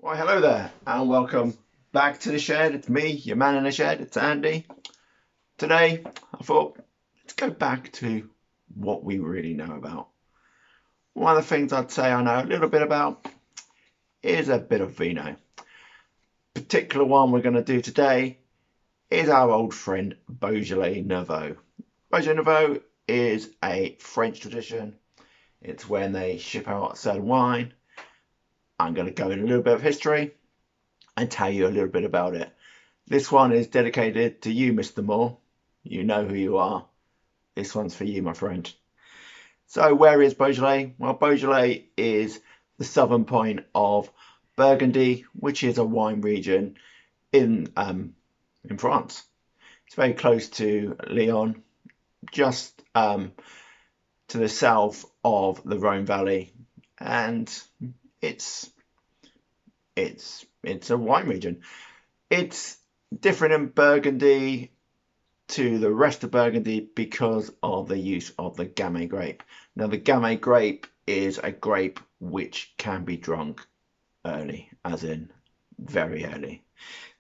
Why, hello there, and welcome back to the shed. It's me, your man in the shed. It's Andy. Today, I thought, let's go back to what we really know about. One of the things I'd say I know a little bit about is a bit of vino. Particular one we're going to do today is our old friend Beaujolais Nouveau. Beaujolais Nouveau is a French tradition. It's when they ship out a certain wine. I'm going to go in a little bit of history and tell you a little bit about it. This one is dedicated to you, Mr. Moore. You know who you are. This one's for you, my friend. So where is Beaujolais? Well, Beaujolais is the southern point of Burgundy, which is a wine region in France. It's very close to Lyon, just to the south of the Rhone Valley, and it's a wine region. It's different in Burgundy to the rest of Burgundy because of the use of the Gamay grape. Now, the Gamay grape is a grape which can be drunk early, as in very early.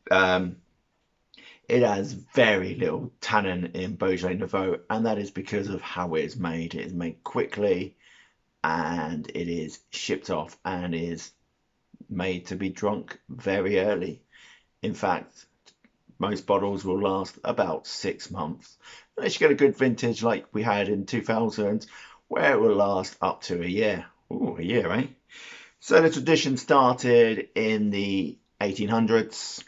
It has very little tannin in Beaujolais Nouveau, and that is because of how it is made. It is made quickly, and it is shipped off and is made to be drunk very early. In fact, most bottles will last about 6 months. Unless you get a good vintage like we had in 2000s, where it will last up to a year. Ooh, a year, eh? So the tradition started in the 1800s.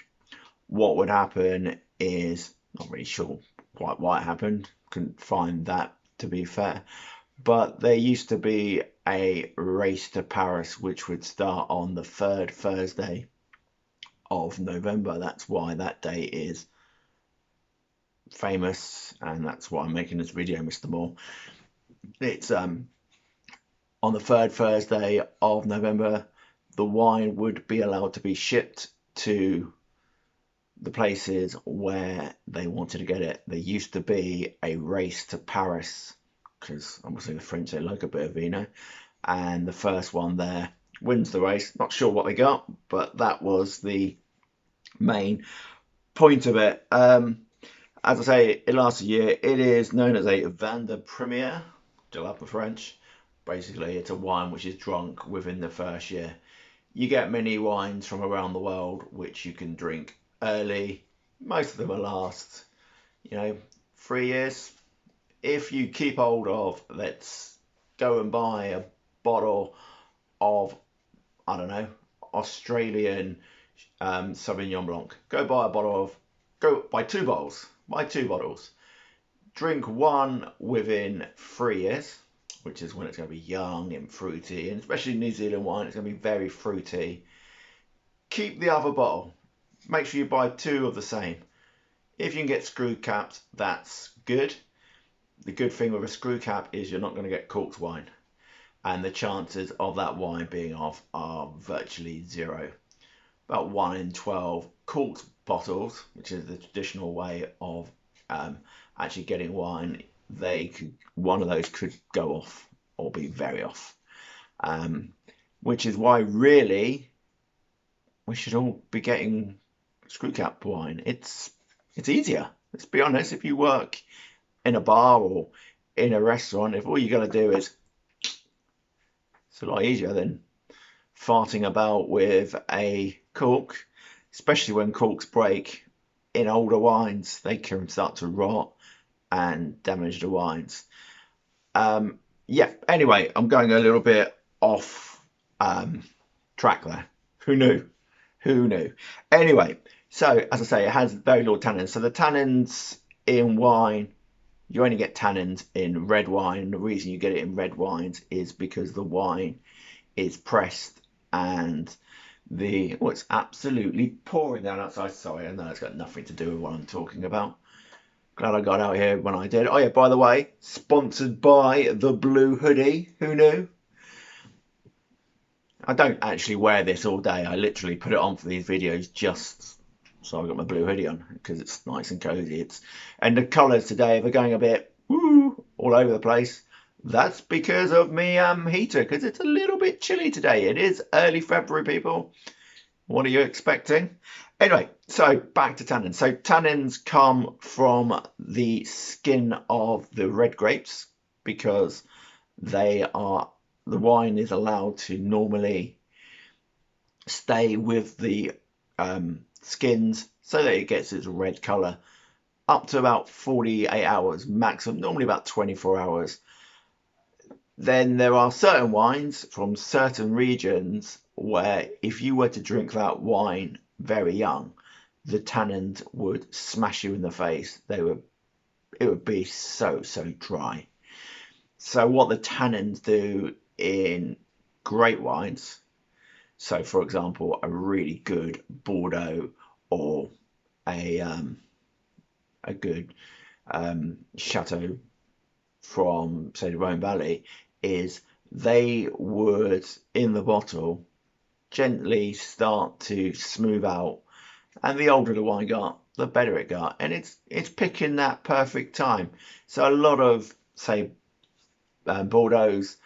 What would happen is, not really sure quite why it happened, couldn't find that to be fair, but there used to be a race to Paris which would start on the third Thursday of November. That's why that day is famous, and that's why I'm making this video, Mr. Moore. It's on the third Thursday of November, the wine would be allowed to be shipped to the places where they wanted to get it. There used to be a race to Paris, because obviously the French, they like a bit of vino, and the first one there wins the race. Not sure what they got, but that was the main point of it. As I say, it lasts a year. It is known as a vin de première, de la French. Basically, it's a wine which is drunk within the first year. You get many wines from around the world which you can drink early. Most of them will last, 3 years. If you keep hold of, let's go and buy a bottle of, I don't know, Australian Sauvignon Blanc. Go buy two bottles. Buy two bottles. Drink one within 3 years, which is when it's going to be young and fruity, and especially New Zealand wine, it's going to be very fruity. Keep the other bottle. Make sure you buy two of the same. If you can get screw caps, that's good. The good thing with a screw cap is you're not going to get corked wine, and the chances of that wine being off are virtually zero. About 1 in 12 corked bottles, which is the traditional way of actually getting wine, one of those could go off or be very off, which is why really we should all be getting screw cap wine. It's easier. Let's be honest. If you work in a bar or in a restaurant, if all you got to do is, it's a lot easier than farting about with a cork, especially when corks break in older wines. They can start to rot and damage the wines. Yeah, anyway, I'm going a little bit off track there. Who knew? Who knew? Anyway, so as I say, it has very little tannins. So the tannins in wine, you only get tannins in red wine. The reason you get it in red wines is because the wine is pressed and it's absolutely pouring down outside. Sorry, I know it's got nothing to do with what I'm talking about. Glad I got out here when I did. Oh yeah, by the way, sponsored by the blue hoodie. Who knew? I don't actually wear this all day. I literally put it on for these videos just so I've got my blue hoodie on because it's nice and cozy. And the colours today are going a bit all over the place. That's because of me heater, because it's a little bit chilly today. It is early February, people. What are you expecting? Anyway, so back to tannins. So tannins come from the skin of the red grapes because the wine is allowed to normally stay with the skins so that it gets its red color up to about 48 hours maximum, normally about 24 hours. Then there are certain wines from certain regions where if you were to drink that wine very young, the tannins would smash you in the face. It would be so dry. So what the tannins do in great wines, so for example, a really good Bordeaux or a good Chateau from, say, the Rhone Valley, is they would, in the bottle, gently start to smooth out. And the older the wine got, the better it got. And it's picking that perfect time. So a lot of, say, Bordeaux's,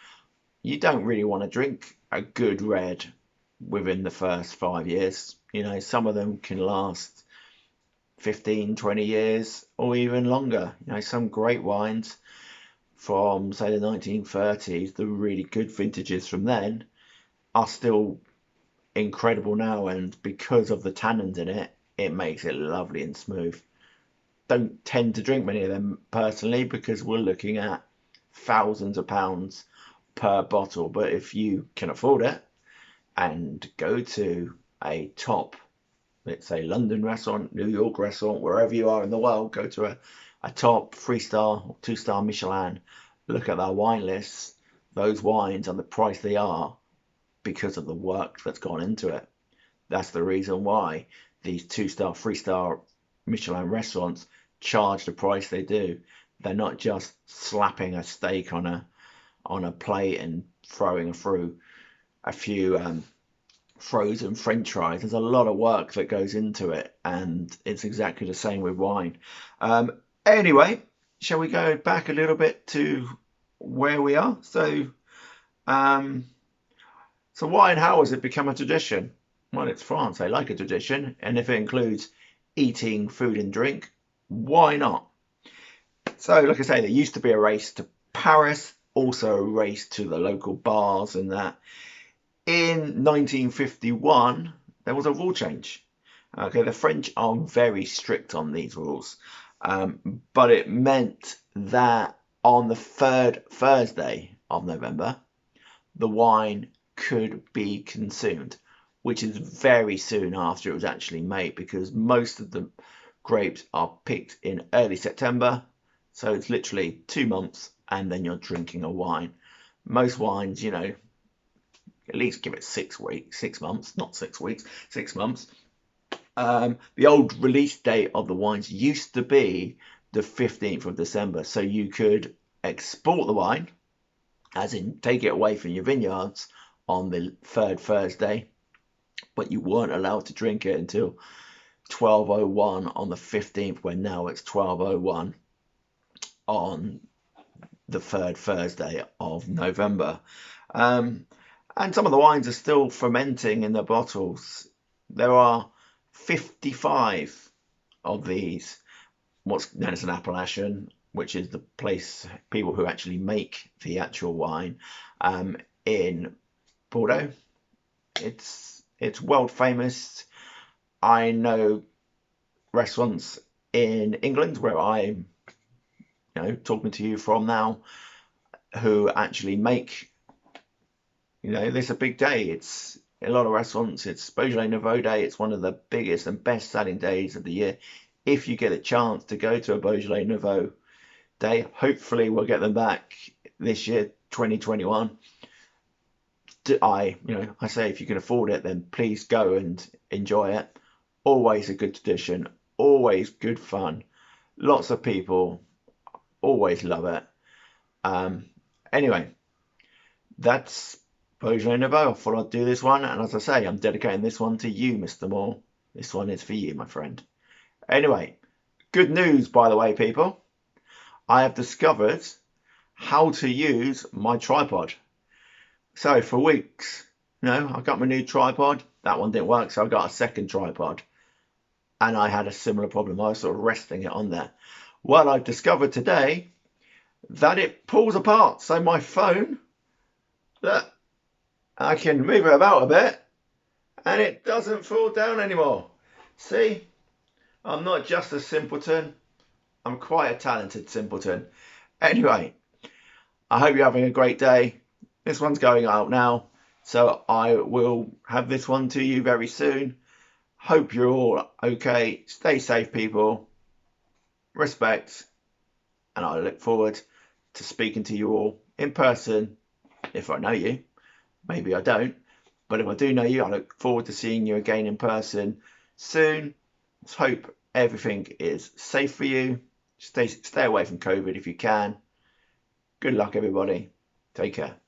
you don't really want to drink a good red within the first 5 years. You know, some of them can last 15, 20 years or even longer. You know, some great wines from, say, the 1930s, the really good vintages from then are still incredible now, and because of the tannins in it, it makes it lovely and smooth. Don't tend to drink many of them personally because we're looking at thousands of pounds per bottle, but if you can afford it and go to a top, let's say, London restaurant, New York restaurant, wherever you are in the world, go to a top 3-star or 2-star Michelin, look at their wine lists, those wines and the price they are because of the work that's gone into it. That's the reason why these 2-star, 3-star Michelin restaurants charge the price they do. They're not just slapping a steak on a plate and throwing through a few frozen French fries. There's a lot of work that goes into it, and it's exactly the same with wine. Anyway, shall we go back a little bit to where we are? So why and how has it become a tradition? Well, it's France. They like a tradition, and if it includes eating, food and drink, why not? So, like I say, there used to be a race to Paris, also a race to the local bars and that. In 1951, there was a rule change. Okay, the French are very strict on these rules, but it meant that on the third Thursday of November, the wine could be consumed, which is very soon after it was actually made because most of the grapes are picked in early September. So it's literally 2 months and then you're drinking a wine. Most wines, you know, at least give it 6 weeks, 6 months, not 6 weeks, 6 months. The old release date of the wines used to be the 15th of December. So you could export the wine, as in take it away from your vineyards on the third Thursday, but you weren't allowed to drink it until 12:01 on the 15th, when now it's 12:01 on the third Thursday of November. And some of the wines are still fermenting in the bottles. There are 55 of these, what's known as an appellation, which is the place, people who actually make the actual wine, in Bordeaux. It's world famous. I know restaurants in England where I'm, talking to you from now, who actually make, this is a big day. It's a lot of restaurants. It's Beaujolais Nouveau Day. It's one of the biggest and best selling days of the year. If you get a chance to go to a Beaujolais Nouveau Day, hopefully we'll get them back this year, 2021. I say if you can afford it, then please go and enjoy it. Always a good tradition, always good fun. Lots of people always love it. Anyway, that's Beaujolais Nouveau. I thought I'd do this one, and as I say, I'm dedicating this one to you, Mr. Moore. This one is for you, my friend. Anyway, good news, by the way, people. I have discovered how to use my tripod. So for weeks, I got my new tripod. that one didn't work, so I got a second tripod, and I had a similar problem. I was sort of resting it on there. Well, I've discovered today that it pulls apart. So my phone, look, I can move it about a bit and it doesn't fall down anymore. See, I'm not just a simpleton, I'm quite a talented simpleton. Anyway, I hope you're having a great day. This one's going out now, so I will have this one to you very soon. Hope you're all okay. Stay safe, people. Respect. And I look forward to speaking to you all in person if I know you. Maybe I don't. But if I do know you, I look forward to seeing you again in person soon. Let's hope everything is safe for you. Stay away from COVID if you can. Good luck, everybody. Take care.